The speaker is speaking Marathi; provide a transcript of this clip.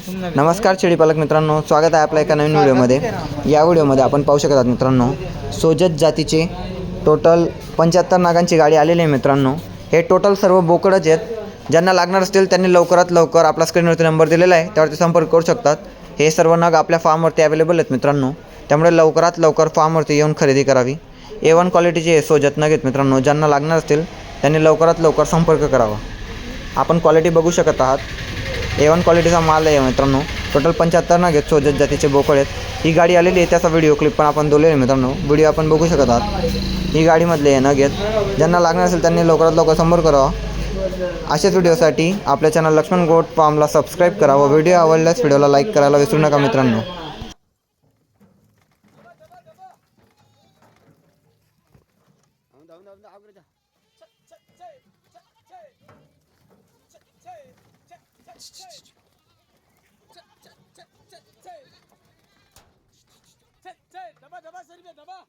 नमस्कार शेळीपालक मित्रांनो, स्वागत आहे आपल्या एका नवीन व्हिडिओमध्ये। या व्हिडिओमध्ये आपण पाहू शकत आहात मित्रांनो, सोजत जातीचे टोटल 75 नागांची गाडी आलेली आहे मित्रांनो। हे टोटल सर्व बोकडच आहेत। ज्यांना लागणार असतील त्यांनी लवकरात लवकर आपला स्क्रीनवरती नंबर दिलेला आहे, त्यावरती संपर्क करू शकतात। हे सर्व नाग आपल्या फार्मवरती अवेलेबल आहेत मित्रांनो, त्यामुळे लवकरात लवकर फार्मवरती येऊन खरेदी करावी। A1 क्वालिटीचे सोजत नाग आहेत मित्रांनो। ज्यांना लागणार असतील त्यांनी लवकरात लवकर संपर्क करावा। आपण क्वालिटी बघू शकत आहात, A1 क्वालिटीचा माल आहे मित्रांनो। टोटल 75 नाग आहेत, सोजत जातीचे बोकड आहेत। ही गाडी आलेली आहे, त्याचा व्हिडिओ क्लिप पण आपण दिलेला आहे मित्रांनो। व्हिडिओ आपण बघू शकत आहात। ही गाडीमधले नाग आहेत। ज्यांना लागणार असेल त्यांनी लवकरात लवकर संपर्क करावा। अशाच व्हिडिओसाठी आपल्या चॅनल लक्ष्मण गोट फार्मला सबस्क्राईब करा व व्हिडिओ आवडल्यास व्हिडिओला लाईक करायला विसरू नका मित्रांनो। दबा दबा सर दबा